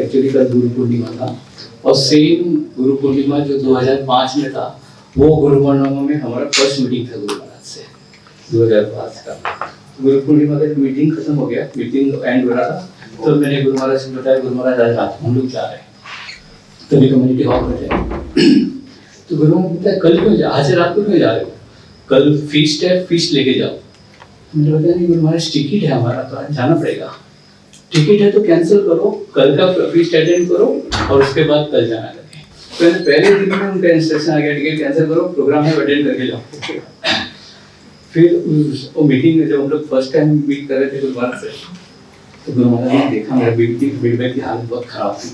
Actually कल गुरु पूर्णिमा था और सेम गुरु पूर्णिमा जो 2005 में था वो गुरु पूर्णिमा में हमारा फर्स्ट मीटिंग था गुरु महाराज से 2005 का। गुरु पूर्णिमा का मीटिंग खत्म हो गया, मीटिंग एंड हो रहा था, तो मैंने गुरु महाराज से बताया गुरु महाराज आज रात हम लोग जा रहे हैं, तभी कम्युनिटी हॉल में जाए। तो गुरु महाराज बताया कल क्यों जा, आज रात को क्यों जा रहे हो? कल फीस्ट है, फीस्ट लेके जाओ। मैंने बताया नहीं गुरु महाराज टिकट है हमारा तो आज जाना पड़ेगा। टिकट है तो कैंसिल करो, कल का फीस्ट अटेंड करो और उसके बाद कल जाना लगे। तो मैंने पहले दिन में उनका इंस्ट्रक्शन आ गया टिकट कैंसिल करो, प्रोग्राम है अटेंड करके जाओ। फिर वो मीटिंग में जब हम लोग फर्स्ट टाइम मीट कर रहे थे गुरु महाराज से, तो गुरु महाराज ने देखा मेरा फीडबैक की हालत बहुत खराब थी।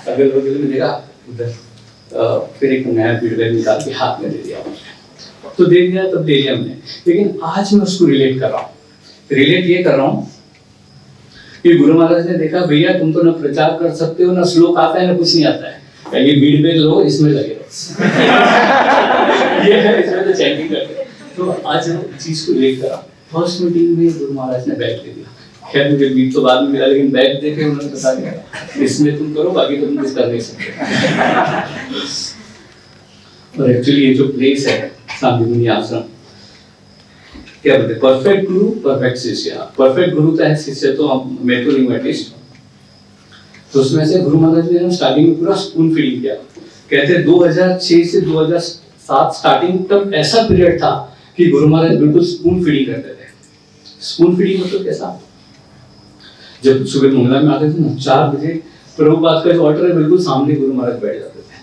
अगल बगल में देखा उधर, फिर एक नया फीडबैक निकाल के हाथ में दे दिया मुझे, तो दे दिया तब दे दिया हमने। लेकिन आज मैं उसको रिलेट कर रहा हूँ, रिलेट ये कर रहा हूँ कि गुरु महाराज ने देखा भैया तुम तो ना प्रचार कर सकते हो, ना श्लोक आता है, ना कुछ नहीं आता है, ये फीडबैक लो, इसमें लगे रहो। ये है इसमें तो चैटिंग करते। तो आज हम चीज को रिलेट कर रहा हूँ। फर्स्ट मीटिंग में गुरु महाराज ने बैग दे दिया, खैर मुझे बीट तो बाद में मिला, लेकिन बैग देके उन्होंने बता दिया इसमें तुम करो, बाकी तुम कुछ कर नहीं सकते। और एक्चुअली ये जो प्लेस है शांतिमुनि आश्रम, क्या बोलते हैं, परफेक्ट गुरु परफेक्ट शिष्य। परफेक्ट गुरु का है, शिष्य तो मैं तो नहीं एटलीस्ट। तो उसमें से गुरु महाराज ने स्टार्टिंग में पूरा स्पून फीडिंग किया। कहते हैं 2006 से 2007 स्टार्टिंग तक ऐसा पीरियड था कि गुरु महाराज बिल्कुल स्पून फीडिंग करते थे। स्पून फीडिंग मतलब कैसा, जब सुबह मंगला में आते थे ना 4 बजे, प्रभुपाद का जो ऑर्डर है बिल्कुल सामने गुरु महाराज बैठ जाते थे।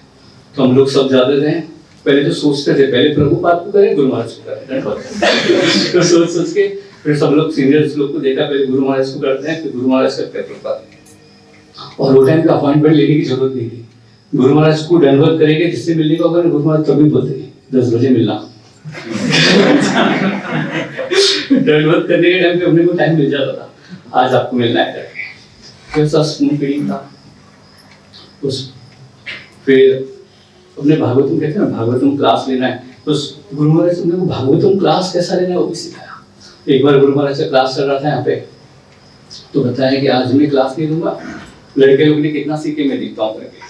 तो हम लोग सब जाते थे, पहले तो सोचते थे पहले प्रभुपाद को करें गुरु महाराज को करें, तो सोच के फिर सब लोग सीनियर्स लोग को देखा पहले गुरु महाराज को करते हैं, फिर गुरु महाराज करते हैं प्रभुपाद। और वो टाइम पे अपॉइंटमेंट लेने की जरूरत नहीं थी, गुरु महाराज को दंडवत करेंगे, जिससे मिलने का होगा गुरु महाराज तभी बोलते 10 बजे मिलना। दंडवत करने के टाइम पे अपने को टाइम मिल जाता था, आज आपको मिलना है करके। कैसा स्पून फीडिंग था उस। फिर अपने भागवतम कहते हैं ना, भागवतम क्लास लेना है, तो गुरु महाराज ने भागवतम क्लास कैसा लेना है वो भी सिखाया। एक बार गुरु महाराज से क्लास चल रहा था यहाँ पे, तो बताया कि आज मैं क्लास नहीं दूंगा, लड़के लोग ने कितना सीखे मैं दिखता हूँ करके।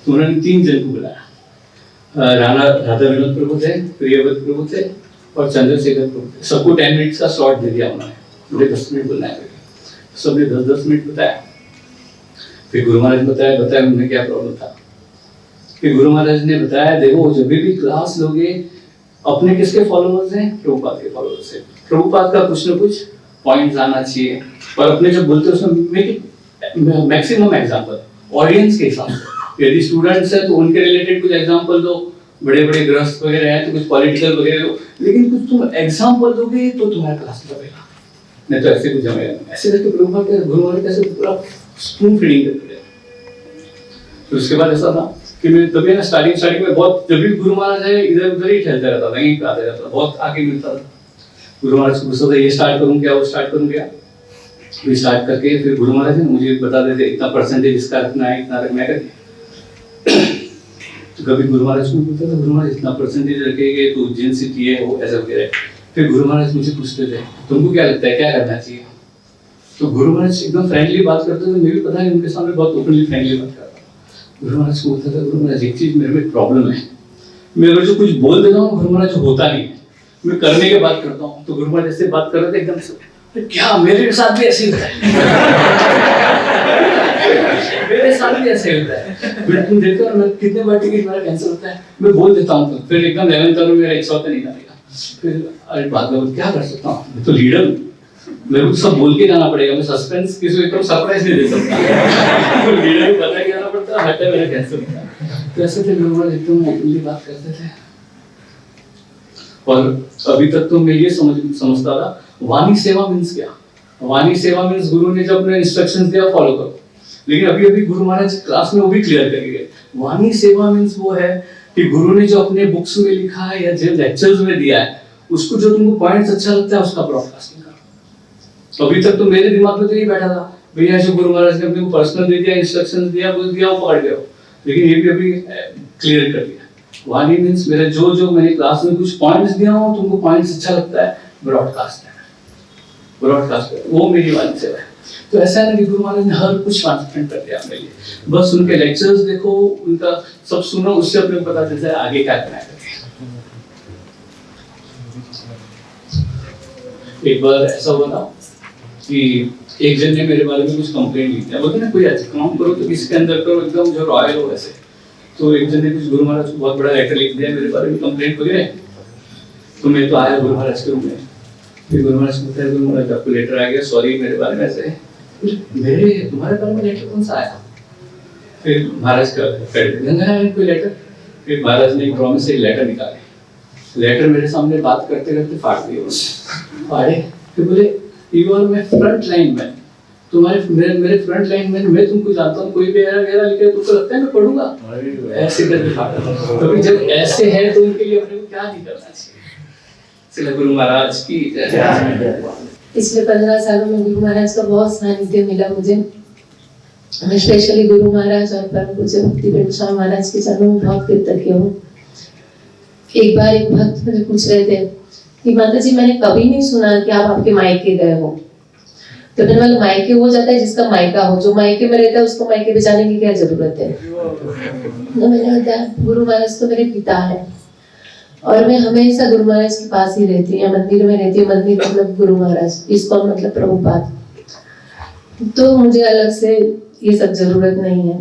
तो उन्होंने 3 जन को बुलाया, राधा विनोद प्रभु थे, प्रियव्रत प्रभु थे और चंद्रशेखर प्रभु थे। सबको 10 मिनट का स्लॉट दे दिया उन्होंने, मुझे 10 मिनट बोलना है करके। सबने 10-10 मिनट बताया। फिर गुरु महाराज बताया उन्हें क्या प्रॉब्लम था। फिर गुरु महाराज ने बताया देखो जब भी क्लास लोगे, अपने किसके फॉलोअर्स हैं, प्रभुपाद के फॉलोअर्स हैं। प्रभुपाद का कुछ ना कुछ पॉइंट्स आना चाहिए, और अपने जब बोलते हो उसमें मैक्सिमम एग्जांपल ऑडियंस के हिसाब से। यदि स्टूडेंट्स है तो उनके रिलेटेड कुछ एग्जांपल दो, बड़े बड़े ग्रस्त वगैरह हैं तो कुछ पॉलिटिकल वगैरह दो, लेकिन कुछ तुम एग्जांपल दोगे तो तुम्हारा क्लास लगेगा, नहीं तो ऐसे कुछ जमेगा नहीं। ऐसे करके प्रभुपाद के गुरु महाराज कैसे पूरा स्पून फीडिंग करते थे। तो उसके बाद ऐसा था कि मैं तभी ना स्टार्टिंग में बहुत, जब भी गुरु महाराज है इधर उधर ही ठहरता रहता था, नहीं आता रहता था, बहुत आगे मिलता था। गुरु महाराज को गुस्सा था, ये स्टार्ट करूं क्या वो स्टार्ट करूं क्या, फिर स्टार्ट करके फिर गुरु महाराज ने मुझे बता देते इतना परसेंटेज इसका रखना है, इतना रखना है करके। तो कभी गुरु महाराज को पूछता था गुरु महाराज इतना परसेंटेज रखेंगे तो उज्जैन सिटी है वो ऐसा वगैरह। फिर गुरु महाराज मुझे पूछते थे तुमको क्या लगता है क्या करना चाहिए। तो गुरु महाराज एकदम फ्रेंडली बात करते थे, मैं भी पता नहीं उनके सामने बहुत ओपनली फ्रेंडली बात करता था। गुरु महाराज को बोलता था गुरु महाराज एक चीज मेरे में प्रॉब्लम है, मैं अगर जो कुछ बोल देता हूँ गुरु महाराज होता नहीं है, मैं करने के बाद करता हूँ। तो गुरु महाराज ऐसे बात कर रहे थे एकदम से, क्या मेरे साथ भी ऐसे ही होता है। मेरे साथ भी ऐसे होता है, फिर तुम देखते हो मैं कितने बार टिकट मेरा कैंसिल होता है, मैं बोल देता हूँ तो फिर एकदम 11 करो मेरा 100 नहीं आएगा। फिर अरे बात में क्या कर सकता हूँ, मैं तो लीडर हूँ, मेरे को सब बोल के जाना पड़ेगा, मैं सस्पेंस किसी को एकदम सरप्राइज नहीं दे सकता। तो लीडर को बता के जाना पड़ता है, हटा मेरा कैंसिल होता है। तो ऐसे थे लोग एकदम ओपनली बात करते थे। और अभी तक तो मैं ये समझता था वाणी सेवा मीन्स क्या। वाणी सेवा मीन्स गुरु ने जब अपने इंस्ट्रक्शंस दिया फॉलो करो, लेकिन अभी अभी गुरु महाराज क्लास में वो भी क्लियर कर गए। वाणी सेवा मीन्स वो है कि गुरु ने जो अपने बुक्स में लिखा है या जो लेक्चर्स में दिया है उसको जो तुमको पॉइंट्स अच्छा लगता है उसका ब्रॉडकास्टिंग करो। अभी तक तो मेरे दिमाग में तो नहीं बैठा था भैया जो गुरु महाराज ने अपने को पर्सनल दे दिया, इंस्ट्रक्शंस दिया, बोल दिया, वो पकड़ गए, लेकिन ये भी अभी क्लियर कर दिया। वाणी मीन्स मेरे जो मैंने क्लास में कुछ पॉइंट्स दिया हो, तुमको पॉइंट्स अच्छा लगता है, ब्रॉडकास्ट है, ब्रॉडकास्ट है, वो मेरी वाणी सेवा है। तो ऐसा है ना कि गुरु महाराज ने हर कुछ ट्रांसपेरेंट कर दिया मेरे लिए। बस उनके लेक्चर्स देखो, उनका सब सुनो, उससे अपने को पता चलता है आगे क्या करना है। एक बार ऐसा हुआ था कि एक जन ने मेरे बारे में कुछ कंप्लेंट लिख दिया। बोलते ना कोई अच्छा काम करो तो इसके अंदर करो एकदम जो रॉयल हो वैसे। तो एक जन ने कुछ गुरु महाराज को बहुत बड़ा लेटर लिख दिया मेरे बारे में कंप्लेंट वगैरह। तो मैं तो आया गुरु महाराज के रूम में, फिर गुरु महाराज को बताया गुरु महाराज आपको लेटर आ गया, सॉरी मेरे बारे में ऐसे। मेरे तुम्हारे बारे में लेटर कौन सा आया? फिर महाराज का कोई लेटर। फिर महाराज ने एक ड्रॉ में से लेटर निकाले, लेटर मेरे सामने बात करते करते फाड़ दिए फाड़े। फिर बोले you are my front line man, तुम्हारे मेरे फ्रंट लाइन मैन, मैं तुमको जानता हूँ, कोई भी एरर वगैरह लिखे तुमको लगता है मैं पढ़ूंगा? ऐसे करके फाड़ा। तो जब ऐसे है तो उनके लिए अपने को क्या नहीं करना चाहिए। इसलिए गुरु महाराज की पिछले 15 सालों में गुरु महाराज का बहुत सानिध्य मिला मुझे। मैं स्पेशली गुरु महाराज और परम पूज्य भक्ति स्वामी महाराज के चरणों में बहुत कृतज्ञ हूँ। एक बार एक भक्त मुझे पूछ रहे थे कि माता जी मैंने कभी नहीं सुना कि आप आपके मायके गए हो। तो मैंने बोला मायके हो जाता है जिसका मायका हो, जो मायके में रहता है उसको मायके पे जाने की क्या जरूरत है। तो मैंने बताया गुरु महाराज तो मेरे पिता है और मैं हमेशा गुरु महाराज के पास ही रहती हूँ, मंदिर में रहती हूँ। मंदिर मतलब गुरु महाराज, इसको मतलब प्रभुपाद। तो मुझे अलग से ये सब जरूरत नहीं है।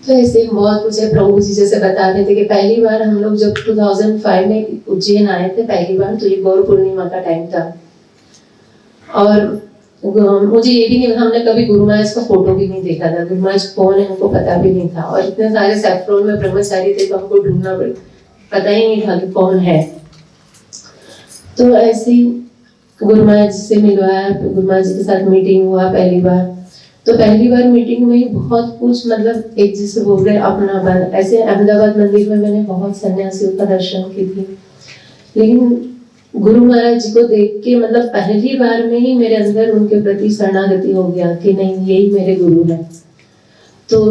तो ऐसे बहुत कुछ है। प्रभु जी जैसे बता रहे थे कि पहली बार हम लोग जब 2005 में उज्जैन आए थे पहली बार, तो ये गौर पूर्णिमा का टाइम था और मुझे ये भी नहीं, हमने कभी गुरु महाराज का फोटो भी नहीं देखा था। गुरु महाराज कौन है हमको पता भी नहीं था और इतने सारे सैफ्रॉन में ब्रह्मचारी थे तो हमको ढूंढना पता ही नहीं था कि कौन है। तो ऐसे ही गुरु महाराज से मिलवाया, गुरु महाराज के साथ मीटिंग हुआ पहली बार। तो पहली बार मीटिंग में बहुत कुछ मतलब एक जिसे बोल रहे अपना बन। ऐसे अहमदाबाद मंदिर में मैंने बहुत सन्यासियों का दर्शन की थी, लेकिन गुरु महाराज जी को देख के मतलब पहली बार में ही मेरे अंदर उनके प्रति शरणागति हो गया कि नहीं यही मेरे गुरु है। तो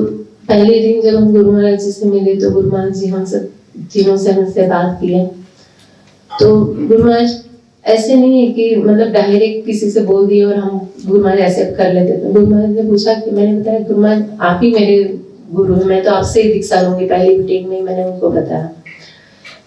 पहले दिन जब हम गुरु महाराज जी से मिले तो गुरु महाराज जी हम सब तीनों से हमसे बात किए। तो गुरु महाराज ऐसे नहीं है कि मतलब डायरेक्ट किसी से बोल दिए और हम गुरु महाराज एक्सेप्ट कर लेते थे। गुरु महाराज ने पूछा कि मैंने बताया गुरु महाराज आप ही मेरे गुरु हैं, मैं तो आपसे ही दीक्षा लूंगी। पहली मीटिंग में मैंने उनको बताया।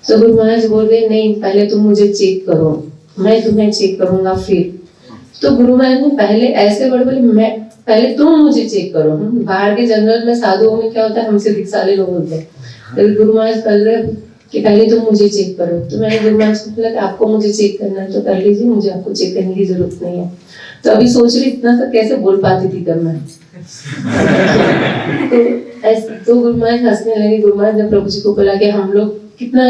तो गुरु महाराज बोल रहे नहीं पहले तुम मुझे चेक करो, मैं तुम्हें चेक करूंगा फिर। तो गुरु महाराज ने पहले ऐसे वर्ड बोले मैं पहले तुम मुझे चेक करो। बाहर के जनरल में साधुओं में क्या होता है हमसे दीक्षा ले लो बोलते हैं, तो गुरु महाराज बोल रहे कि पहले तुम मुझे चेक करो। तो मैंने गुरु महाराज को बोला कि आपको मुझे चेक करना है तो कर लीजिए, मुझे आपको चेक करने की जरूरत नहीं है। तो अभी सोच रही इतना सा कैसे बोल पाती थी तब मैं। तो गुरु महाराज हंसने लगे। गुरु महाराज ने प्रभु जी को बोला कि हम लोग कितना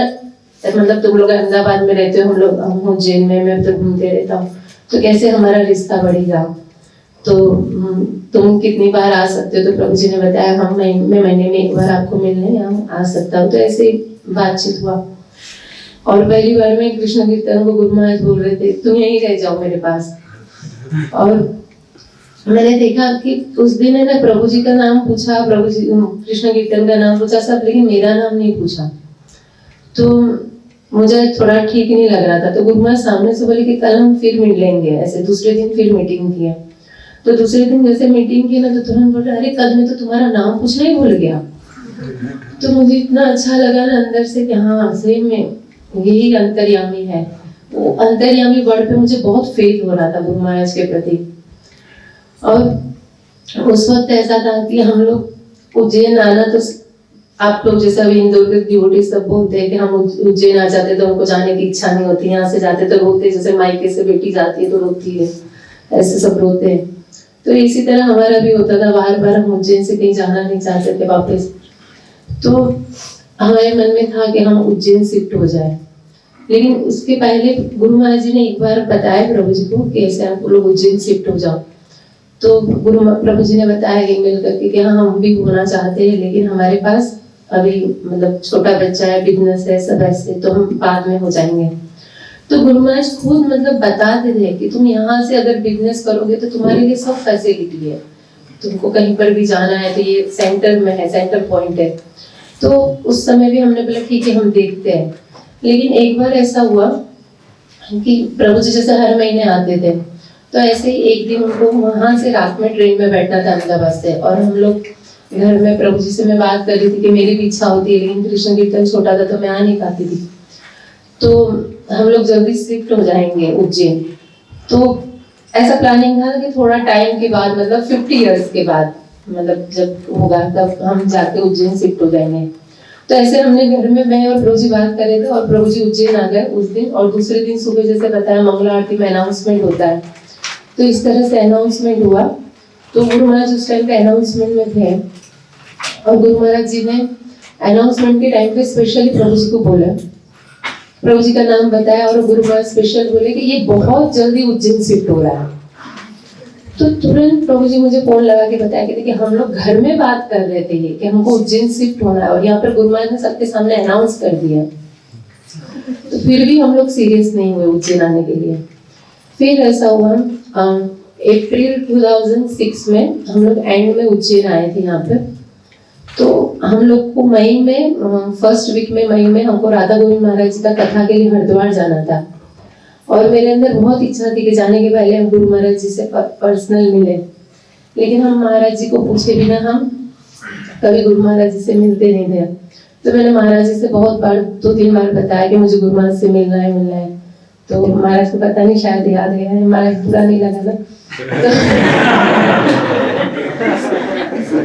मतलब तुम लोग अहमदाबाद में रहते हो, हम उज्जैन में, मैं तो घूमते रहता हूँ, तो कैसे हमारा रिश्ता बढ़ेगा। तो तुम कितनी बार आ सकते हो। तो प्रभु जी ने बताया हम मैं महीने में एक बार आपको मिलने यहाँ आ सकता हूँ। तो ऐसे बातचीत हुआ और पहली बार में कृष्ण कीर्तन को गुरु महाराज बोल रहे थे तुम यहीं रह जाओ मेरे पास। और मैंने देखा कि उस दिन है ना प्रभु जी का नाम पूछा, प्रभु जी कृष्ण कीर्तन का नाम पूछा सब, लेकिन मेरा नाम नहीं पूछा। तो मुझे थोड़ा ठीक नहीं लग रहा था। तो गुरु महाराज सामने से बोले कि कल हम फिर मिल लेंगे। ऐसे दूसरे दिन फिर मीटिंग की। तो दूसरे दिन जैसे मीटिंग की ना तो तुरंत बोल रहे अरे कल मैं तो तुम्हारा नाम पूछना ही भूल गया। तो मुझे इतना अच्छा लगा ना अंदर से कि हाँ सही में यही अंतर्यामी है। वो अंतर्यामी वर्ड पे मुझे बहुत फेथ हो रहा था गुरु महाराज के प्रति। और उस वक्त ऐसा था कि हम लोग उज्जैन आना, तो आप लोग जैसे अभी इंदौर के डिवोटी सब बोलते हैं कि हम उज्जैन आ जाते तो उनको जाने की इच्छा नहीं होती, यहाँ से जाते तो रोते, जैसे मायके से बेटी जाती है तो रोती है, ऐसे सब रोते हैं। तो इसी तरह हमारा भी होता था, बार बार हम उज्जैन से कहीं जाना नहीं चाहते थे वापस। तो हमारे मन में था कि हम उज्जैन शिफ्ट हो जाए। लेकिन उसके पहले गुरु महाराज जी ने एक बार बताया प्रभु जी को कि ऐसे आप लोग उज्जैन शिफ्ट हो जाओ। तो प्रभु जी ने बताया कि मिल करके कि हाँ हम भी होना चाहते हैं, लेकिन हमारे पास अभी मतलब छोटा बच्चा है, बिजनेस है, सब ऐसे, तो हम बाद में हो जाएंगे। तो गुरु महाराज खुद मतलब बताते थे कि तुम यहाँ से अगर बिजनेस करोगे तो तुम्हारे लिए सब फैसिलिटी है, तुमको कहीं पर भी जाना है तो ये सेंटर में है, सेंटर पॉइंट है। तो उस समय भी हमने बोला ठीक है हम देखते हैं। लेकिन एक बार ऐसा हुआ कि प्रभु जी जैसे हर महीने आते थे, तो ऐसे ही एक दिन उनको वहां से रात में ट्रेन में बैठना था अहमदाबाद से, और हम लोग घर में प्रभु जी से मैं बात कर रही थी कि मेरी भी इच्छा होती है, लेकिन कृष्ण कीर्तन छोटा था तो मैं आ नहीं पाती थी। तो हम लोग जल्दी शिफ्ट हो जाएंगे उज्जैन। तो ऐसा प्लानिंग था कि थोड़ा टाइम के बाद, मतलब 50 इयर्स के बाद, मतलब जब होगा तब हम जाके उज्जैन शिफ्ट हो जाएंगे। तो ऐसे हमने घर में मैं और प्रभु जी बात कर रहे थे, और प्रभु जी उज्जैन आ गए उस दिन। और दूसरे दिन सुबह जैसे बताया मंगला आरती में अनाउंसमेंट होता है, तो इस तरह से अनाउंसमेंट हुआ। तो गुरु महाराज उस टाइम पे अनाउंसमेंट में थे, और गुरु महाराज जी ने अनाउंसमेंट के टाइम पे स्पेशली प्रभु जी को बोला, प्रभु जी का नाम बताया, और गुरु महाराज स्पेशल बोले कि ये बहुत जल्दी उज्जैन शिफ्ट हो रहा है। तो तुरंत प्रभु जी मुझे फोन लगा के बताया कि हम लोग घर में बात कर रहे थे कि हमको उज्जैन शिफ्ट होना है, और यहाँ पर गुरु महाराज ने सबके सामने अनाउंस कर दिया। तो फिर भी हम लोग सीरियस नहीं हुए उज्जैन आने के लिए। फिर ऐसा हुआ, अप्रैल 2006 में हम लोग एंड में उज्जैन आए थे यहाँ पे। तो हम लोग को मई में, फर्स्ट वीक में मई में हमको राधा गोविंद महाराज जी का कथा के लिए हरिद्वार जाना था, और मेरे अंदर बहुत इच्छा थी कि जाने के पहले हम गुरु महाराज जी से पर्सनल मिले। लेकिन हम महाराज जी को पूछे बिना हम कभी गुरु महाराज जी से मिलते नहीं थे। तो मैंने महाराज जी से बहुत बार, 2-3 बार बताया कि मुझे गुरु महाराज से मिलना है। तो महाराज को पता नहीं, शायद याद है, महाराज बुरा नहीं लगा ना।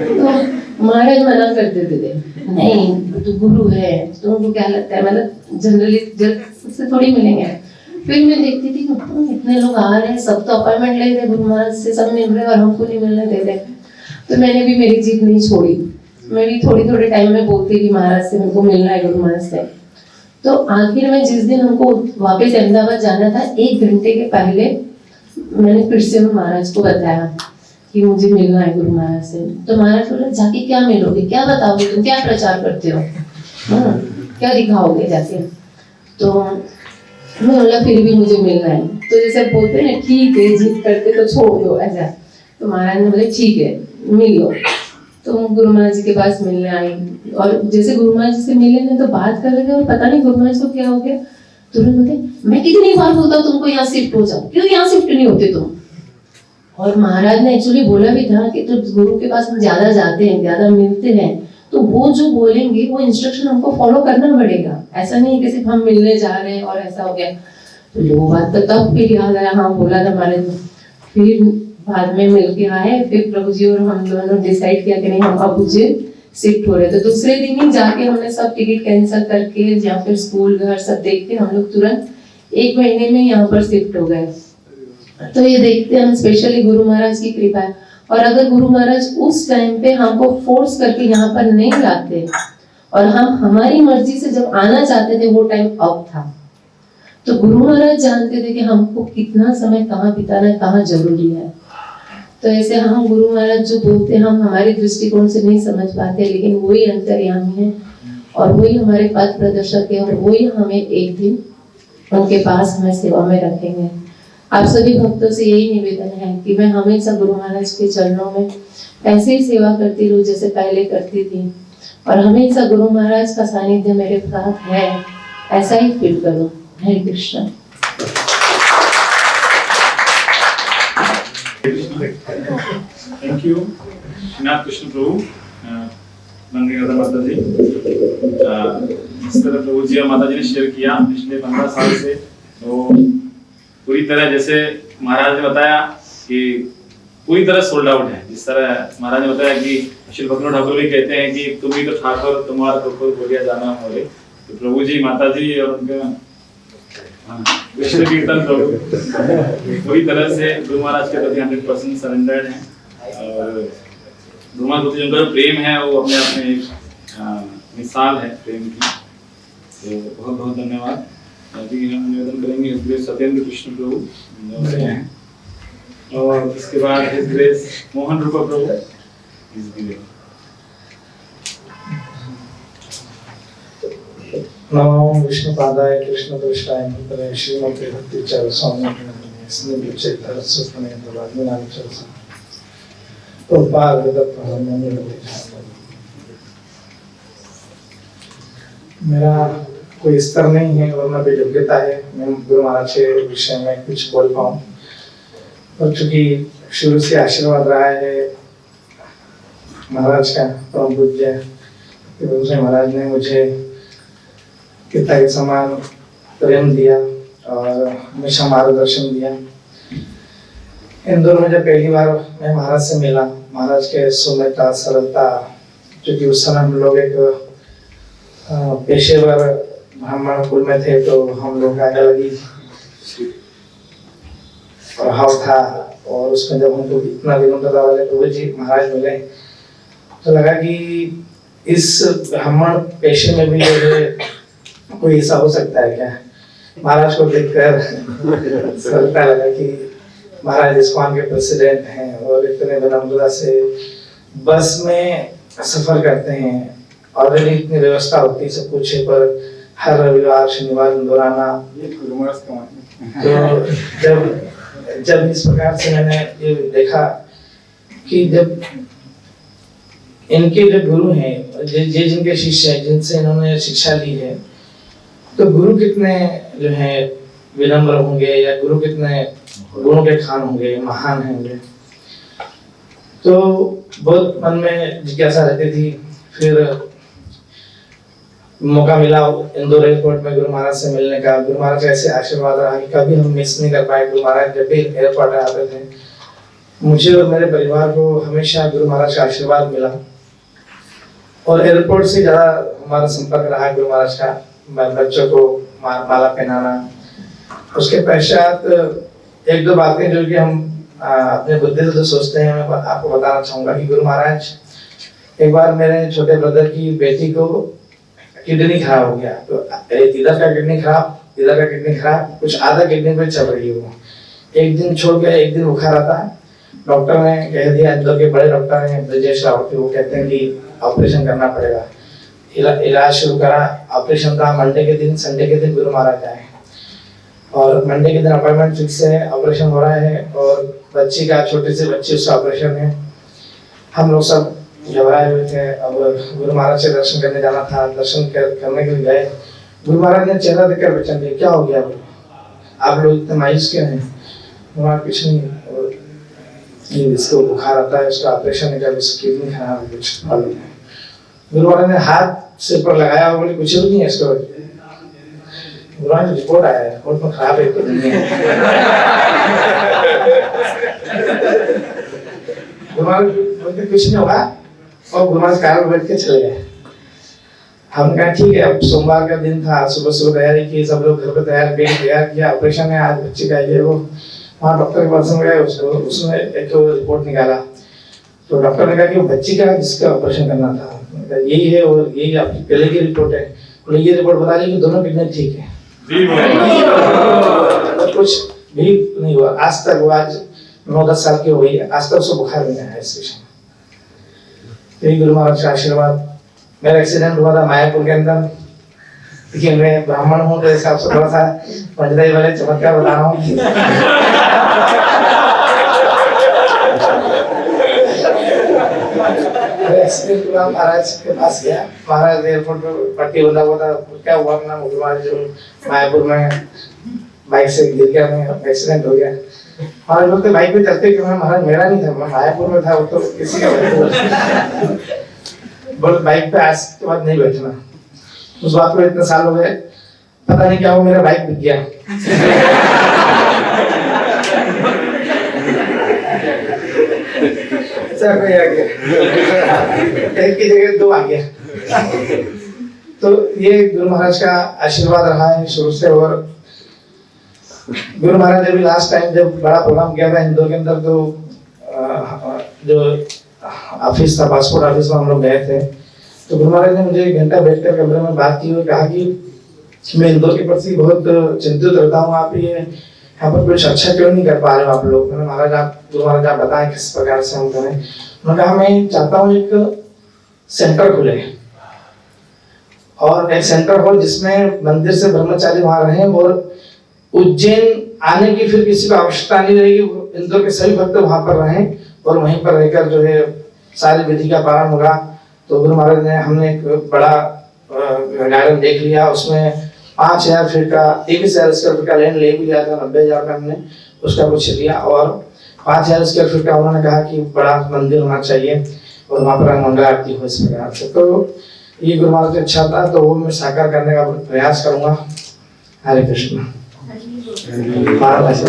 तो महाराज मना कर देते थे, नहीं तू गुरु है, तुमको क्या लगता है, मतलब जनरली सबसे थोड़ी मिलेंगे। फिर मैं देखती थी इतने लोग आ रहे हैं, सब तो अपॉइंटमेंट ले रहे गुरु महाराज से, सब मिल रहे और हमको नहीं मिलने दे रहे। तो मैंने भी मेरी जिद नहीं छोड़ी, मैं भी थोड़े टाइम में बोलती थी महाराज से मेरे को मिलना है गुरु महाराज से। तो आखिर में जिस दिन हमको वापस अहमदाबाद जाना था, 1 घंटे के पहले मैंने फिर से महाराज को बताया कि मुझे मिलना है गुरु महाराज से। तो महाराज बोले जाके क्या मिलोगे, क्या बताओगे, तुम क्या प्रचार करते हो, क्या दिखाओगे जाके। तो मैं बोला फिर भी मुझे मिलना है। तो जैसे बोलते हैं ठीक है, जिद करते तो छोड़ दो ऐसा। तो महाराज ने बोले ठीक है मिल लो। तो गुरु महाराज जी के पास मिलने आई, और जैसे गुरु महाराज जी से मिले ना तो बात कर रहे थे, और पता नहीं गुरु महाराज को क्या हो गया, तुरंत बोलते मैं कितनी बार बोलता हूँ तुमको यहाँ शिफ्ट हो जाओ, क्यों यहाँ शिफ्ट नहीं होते तुम। और महाराज ने एक्चुअली बोला भी था कि तो गुरु के पास हम ज्यादा जाते हैं, ज्यादा मिलते हैं, तो वो जो बोलेंगे वो इंस्ट्रक्शन हमको फॉलो करना पड़ेगा। ऐसा नहीं कि सिर्फ हम मिलने जा रहे हैं और ऐसा हो गया। तो वो बात तो तब फिर याद आया, हाँ बोला था महाराज ने। फिर बाद में मिल के आए, फिर प्रभु जी और हम दोनों डिसाइड किया कि नहीं हम अब उज्जैन शिफ्ट हो रहे। तो दूसरे दिन ही जाके हमने सब टिकट कैंसिल करके या फिर स्कूल घर सब देख के हम लोग तुरंत 1 महीने में यहाँ पर शिफ्ट हो गए। तो ये देखते हम स्पेशली गुरु महाराज की कृपा है। और अगर गुरु महाराज उस टाइम पे हमको फोर्स करके यहाँ पर नहीं लाते और हम हमारी मर्जी से जब आना चाहते थे, वो टाइम अब था। तो गुरु महाराज जानते थे कि हमको कितना समय कहाँ बिताना है, कहाँ जरूरी है। तो ऐसे हम गुरु महाराज जो बोलते हैं हम हमारे दृष्टिकोण से नहीं समझ पाते, लेकिन वही अंतर्यामी है और वही हमारे पथ प्रदर्शक है, और वही हमें एक दिन उनके पास हमें सेवा में रखेंगे। आप सभी भक्तों से यही निवेदन है कि मैं हमेशा गुरु महाराज के चरणों में ऐसे ही सेवा करती रहूं जैसे पहले करती थी, और हमेशा गुरु महाराज का सानिध्य मेरे साथ है, ऐसा ही फील करूं। हरे कृष्ण। थैंक यू श्रीनाथ कृष्ण प्रभु, नंदीनाथ माता जी। जिस तरह प्रभु जी और माता जी ने शेयर किया पिछले 15 साल से, तो पूरी तरह जैसे महाराज ने बताया कि पूरी तरह सोल्ड आउट है। जिस तरह महाराज ने बताया कि श्री भक्तिनाथ ठाकुर भी कहते हैं कि तुम ही तो ठाकुर, तुम्हारा कुकुर बोलिया जाना मोरे। तो प्रभु जी, माता जी और उनका कृष्ण कीर्तन प्रभु पूरी तरह से गुरु महाराज के प्रति 100% सरेंडर्ड है, और गुरु महाराज के प्रति उनका जो प्रेम है वो अपने आप में एक मिसाल है प्रेम की। तो बहुत बहुत धन्यवाद। अभी हम निवेदन करेंगे हिज ग्रेस सत्येंद्र कृष्ण प्रभु से हैं, और इसके बाद हिज ग्रेस मोहन रूपा प्रभु। हिज ग्रेस नमो विष्णुपादाय कृष्णदृष्टाय भूतले श्रीमते भक्तिचार्य स्वामी स्नेह सुस्मने दवाग्नान चलसा तो पार विदत हरमोनी मेरा कोई स्तर नहीं है और न भी योग्यता है मैं गुरु महाराज के विषय में कुछ बोल पाऊँ। और चूंकि शुरू से आशीर्वाद रहा है महाराज का, परम पूज्य दूसरे महाराज ने मुझे पिता के समान प्रेम दिया और हमेशा मार्गदर्शन दिया। इंदौर में जब पहली बार मैं महाराज से मिला, महाराज के सौम्यता, सरलता, क्योंकि उस समय हम लोग एक पेशेवर ब्राह्मण कुल में थे, तो हम लोग का अलग ही प्रभाव था। और उसमें जब हमको इतना विनम्रता वाले प्रभु जी महाराज मिले तो लगा कि इस ब्राह्मण पेशे में भी जो है कोई ऐसा हो सकता है क्या। महाराज को देखकर लगता लगा कि महाराज इस्कॉन के प्रेसिडेंट हैं और इतने विनम्रता से बस में सफर करते हैं। ऑलरेडी इतनी व्यवस्था होती है, सब कुछ है, पर हर रविवार शनिवार इंदौर आना। तो जब इस प्रकार से मैंने ये देखा कि जब इनके जो गुरु हैं, जिनके शिष्य हैं, जिनसे इन्होंने शिक्षा ली है, तो गुरु कितने जो है विनम्र होंगे या गुरु कितने गुणों के खान होंगे, महान होंगे। तो बहुत मन में जिज्ञासा रहती थी। फिर मौका मिला इंदौर एयरपोर्ट में गुरु महाराज से मिलने का। गुरु महाराज का ऐसे आशीर्वाद रहा कि कभी हम मिस नहीं कर पाए। गुरु महाराज जब भी एयरपोर्ट आते थे, मुझे और मेरे परिवार को हमेशा गुरु महाराज का आशीर्वाद मिला। और एयरपोर्ट से ज्यादा हमारा संपर्क रहा गुरु महाराज का, बच्चों को माला पहनाना। उसके पश्चात एक दो बातें जो कि हम अपने बुद्धि से जो सोचते हैं, मैं आपको बताना चाहूंगा कि गुरु महाराज, एक बार मेरे छोटे ब्रदर की बेटी को किडनी खराब हो गया। तो इधर का किडनी खराब, इधर का किडनी खराब, कुछ आधा किडनी पे चल रही है वो। एक दिन छोड़ गया, एक दिन बुखार आता है। डॉक्टर ने कह दिया, इंदौर के बड़े डॉक्टर हैं ब्रजेश रावत, वो कहते हैं कि ऑपरेशन करना पड़ेगा। इलाज शुरू करा, ऑपरेशन था मंडे के दिन। संडे के दिन गुरु महाराज आए और मंडे के दिन अपॉइंटमेंट फिक्स है, ऑपरेशन हो रहा है। और बच्ची का, छोटी सी बच्ची, उसका ऑपरेशन है। हम लोग सब घबराए हुए थे। अब गुरु महाराज से दर्शन करने जाना था। दर्शन करने के लिए गए। गुरु महाराज ने चेहरा देखकर पहचान लिया, क्या हो गया आप लोग इतने मायूस क्यों हैं? महाराज कुछ नहीं, इसको बुखार आता है, उसका ऑपरेशन है, इसकी किडनी खराब है, कुछ मालूम है। गुरु महाराज ने हाथ सिर पर लगाया, बोले कुछ भी नहीं है इसको। गुरु महाराज रिपोर्ट आया है, रिपोर्ट में खराब है, किडनी है। गुरु महाराज बोलते कुछ नहीं होगा, और गुरु महाराज कार में बैठ के चले गए। हमने कहा ठीक है। अब सोमवार का दिन था, सुबह सुबह तैयारी की, सब लोग घर पे तैयार किया। ऑपरेशन है आज, बच्चे का ये वो। वहाँ डॉक्टर के पास में गए, उसने एक रिपोर्ट निकाला। तो डॉक्टर ने कहा कि बच्ची का जिसका ऑपरेशन करना था यही है, और यही आपकी पहले की रिपोर्ट है। तो ये रिपोर्ट बता रही कि दोनों किडनी ठीक है, कुछ भी नहीं हुआ आज तक। वो आज 9-10 साल की हो गई है, आज तक उसको बुखार नहीं आया इस विषय में। यही गुरु महाराज का आशीर्वाद। मेरा एक्सीडेंट हुआ था मायापुर के अंदर, लेकिन मैं ब्राह्मण हूँ तो इस हिसाब से थोड़ा सा पंचदाई वाले चमत्कार बता रहा हूँ। एक्सीडेंट हुआ, महाराज के पास गया। महाराज एयरपोर्ट पे पट्टी बंधा हुआ था। क्या हुआ ना, महाराज जो मायापुर में बाइक से गिर गया, मैं एक्सीडेंट हो गया। महाराज बोलते बाइक पे चलते क्यों? महाराज मेरा नहीं था, मैं मायापुर में था, वो तो किसी का। बोल बाइक पे आज के बाद नहीं बैठना। उस बात को इतने साल हो गए, पता नहीं क्या हो, मेरा बाइक बिक गया। एक की जगह 2 आ गया। तो ये गुरु महाराज का आशीर्वाद रहा है शुरू से। और गुरु महाराज ने भी लास्ट टाइम जब बड़ा प्रोग्राम किया था इंदौर के अंदर, तो जो ऑफिस था, पासपोर्ट ऑफिस में हम लोग गए थे। तो गुरु महाराज ने मुझे 1 घंटा बैठकर कमरे में बात की और कहा कि मैं इंदौर के प्रति बहुत चिंतित रहता हूँ, आप ये यहाँ पर कुछ अच्छा क्यों नहीं कर पा रहे हो आप लोग? मैंने महाराज आप गुरु महाराज आप बताएं किस प्रकार से हम करें। उन्होंने कहा मैं चाहता हूँ एक सेंटर खुले, और एक सेंटर हो जिसमें मंदिर से ब्रह्मचारी वहां रहे, और उज्जैन आने की फिर किसी को आवश्यकता नहीं रहेगी। इंदौर के सभी भक्त वहां पर रहें और वहीं पर रहकर जो है सारी विधि का पालन होगा। तो गुरु महाराज ने, हमने एक बड़ा गार्डन देख लिया, उसमें 5000 फीट का 21,000 स्क्वायर फीट का लैंड ले भी लिया था। 90,000 का हमने उसका कुछ लिया, और 5000 स्क्वायर फीट का उन्होंने कहा कि बड़ा मंदिर होना चाहिए और वहाँ पर मंगला आरती हो इस प्रकार से। तो ये गुरु महाराज की इच्छा था, तो वो मैं साकार करने का प्रयास करूँगा। हरे कृष्ण। महाराज